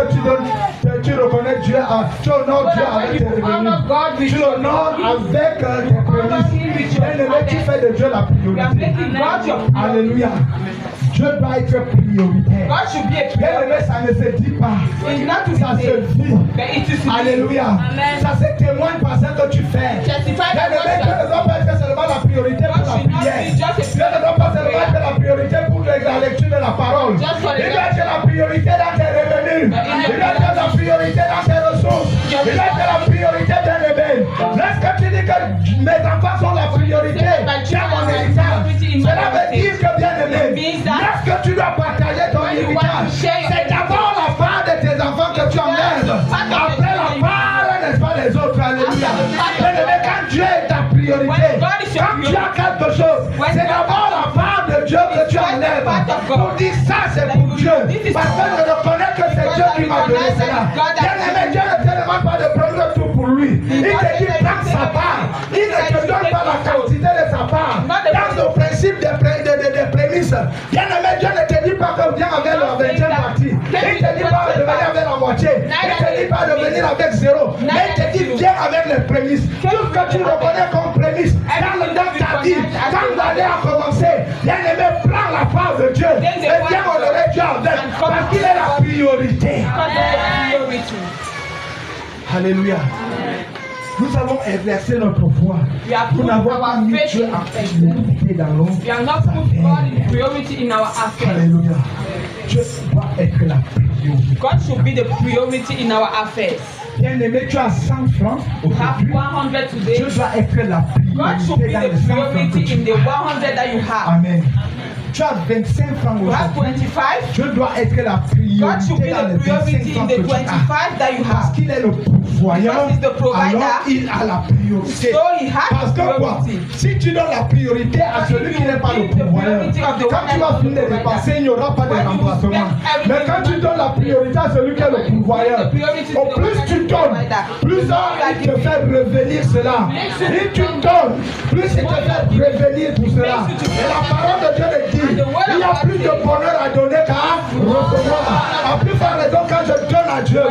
que tu reconnais Dieu, tu honores Dieu avec tes revenus. Tu l'honores avec tes prémices. Bien-aimé, tu fais de Dieu la priorité. Alléluia. Dieu doit être prioritaire. Bien-aimé, ça ne se dit pas. Ça se vit. Alléluia. Ça se témoigne par ce que tu fais. Bien-aimé, Dieu ne doit pas être seulement la priorité pour la prière. Dieu ne doit pas seulement être la priorité pour la lecture de la parole. Il doit être la priorité dans tes revenus. Il doit être la priorité dans tes ressources. Il doit être la priorité bien-aimé. Lorsque tu dis que mes enfants sont la priorité, tu as mon héritage. Cela veut dire que bien-aimé, lorsque tu dois partager ton héritage, c'est d'abord la part de tes enfants que tu enlèves. Après la part, n'est-ce pas, les autres. Alléluia. Bien-aimé, quand Dieu est ta priorité, quand tu as quelque chose, c'est d'abord la part de Dieu que tu enlèves. Pour dire ça, c'est pour Dieu. Parce que je reconnais que c'est Dieu qui m'a donné cela. Bien-aimé, Dieu ne te demande pas de prendre tout pour lui. Il te dit prends sa part. Il ne te donne pas la quantité de sa part. Dans le principe des prémices, bien-aimé, Dieu ne te dit pas que viens avec la 20e partie. Il ne te dit pas de venir avec la moitié. Il ne te dit pas de venir avec zéro. Mais il te dit viens avec les prémices. Tout ce que tu reconnais comme prémices, dans ta vie, quand l'année a commencé, bien-aimé, prends la part de Dieu. Et viens honorer Dieu avec. Parce qu'il est la priorité. Alléluia. Nous allons exercer notre foi. Nous n'avons pas mis Dieu en priorité dans nos affaires. Alléluia. Dieu doit être la priorité. God should be the priority in our affairs. Bien-aimé, tu as 100 francs aujourd'hui. Dieu doit être la God should be priorité dans les the 100 francs que priority tu in the as. 100 that you have. Amen. Tu as 25 francs You have aujourd'hui. 25. Dieu doit être la God should be priorité dans the les 25 priority in francs the que tu 25 as. that you Parce have. qu'il est le pourvoyeur, Because he's the provider. alors il a la priorité. So he has Parce que quoi? priority. Si tu donnes la priorité à celui qui n'est pas le pourvoyeur, quand tu vas finir de dépasser, il n'y aura pas de remplacement. Mais quand tu donnes la priorité à celui qui est le pourvoyeur, au plus tu donnes, plus il te fait revenir cela. Si tu donnes, plus il te fait revenir pour cela. Et la parole de Dieu le dit, il y a plus de bonheur à donner qu'à recevoir. En plus par raison, quand je donne à Dieu,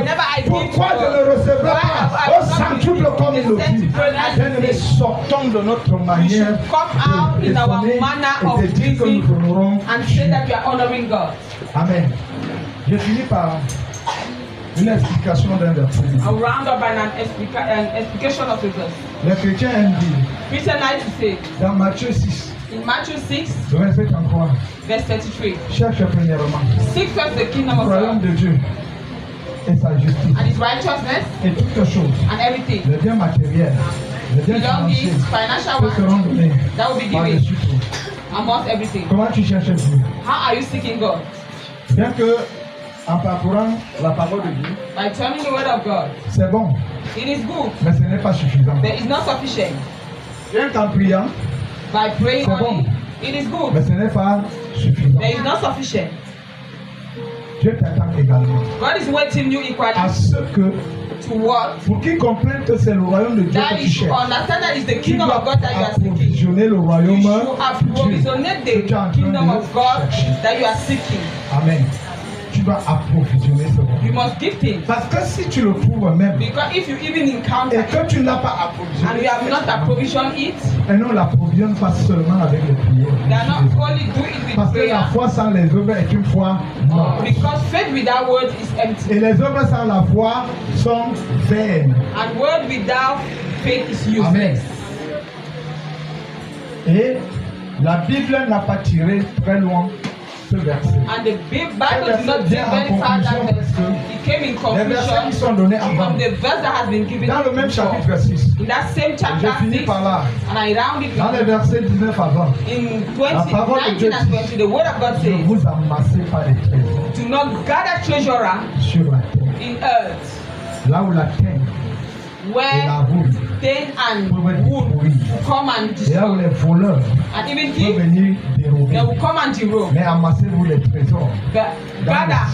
pourquoi je ne recevrai pas au centuple comme il le dit? Bien-aimés, sortons de notre manière de dire que nous honorons And say that we are honoring God. Amen. Je finis par une explication d'un verset. I'll round up by an explication of the verse. Les chrétiens aiment dire, Christian like to say, dans Matthieu 6, in Matthew 6, verset 33, verse 33, cherche premièrement seek first the kingdom le of royaume God de Dieu et sa justice. and His righteousness Et toutes choses, and everything. les biens matériels, les biens financiers, Belongings, financial te seront ones, donnés that will be given par-dessus tout. amongst everything. Comment tu cherches Dieu? How are you seeking God? Bien que, en parcourant la parole de Dieu, By turning the word of God. c'est bon, It is good, mais ce n'est pas suffisant. but it's not sufficient. Bien qu'en priant, By praying C'est bon. only, it is good, mais ce n'est pas suffisant. but it's not sufficient. Dieu t'attend également God is waiting you à equally ce que, to what? pour qu'ils comprennent que c'est le royaume de Dieu That que tu is to cherches. understand that it's the Tu kingdom dois of God that you are seeking. approvisionner le royaume You de should Dieu approvisionate que tu es en the train kingdom de of God chercher. that you are seeking. Amen. Tu dois approvisionner ce You royaume. must give things. Parce que si tu le trouves même Because if you even encounter et it que tu n'as pas and approvisionné, you have not approvisioned it, et non, l'approvisionne pas seulement avec les prières. they are not only do it with Parce que la prayer. foi sans les œuvres est une foi morte. Because faith without word is empty. Et les œuvres sans la foi sont vaines. And word without faith is Amen. useless. Et la Bible n'a pas tiré très loin ce verset. And the Bible did not take very far that verse. It came in Les versets qui conclusion sont donnés avant. from the verse that has been given Dans le même before. chapitre 6. In that same Je chapter finis 6, par là. and I round it Dans les with versets 19 avant. in La parole de 19 Dieu and 20, the word of God Ne says, vous amassez pas des trésors do not gather treasurer sur la terre. in earth, Là où la terre et where la roue stain and peuvent wood détruire. come and Et là où destroy, les voleurs and even peuvent if venir they dérober. will come and erode. Mais amassez-vous les trésors. Gather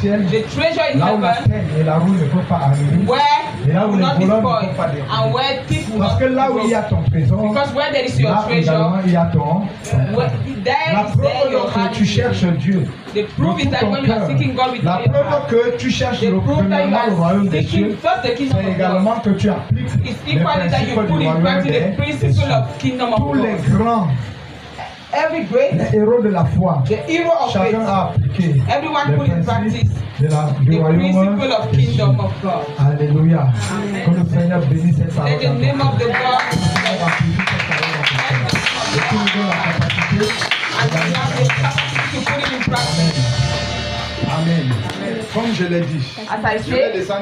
the treasure in Là où la heaven, terre et la roue ne peuvent pas arriver. where Et là it où will les not voleurs ne destroy, peuvent pas dérober. and where thief will Parce not que là où il y a destroy. ton trésor, Because where there is your là également treasure, il y a ton. there La preuve que tu cherches Dieu. The proof is that when you are seeking God with La all your heart, preuve que tu cherches the le proof that you premièrement le royaume are des cieux, seeking first the kingdom c'est of également God. que tu appliques It's les equally that you principes du put in royaume practice the des principle cieux. of kingdom of Tous les God. grands, Every great, les héros de la foi, the hero of chacun faith, a appliqué everyone les put in practice du the royaume principle of des cieux. kingdom of God. Alléluia. Que le Seigneur bénisse cette parole. Let the name of the God Et tu nous donnes la capacité and we have the capacity to put it in practice. Amen. Comme je l'ai dit, As I je vais say, descendre.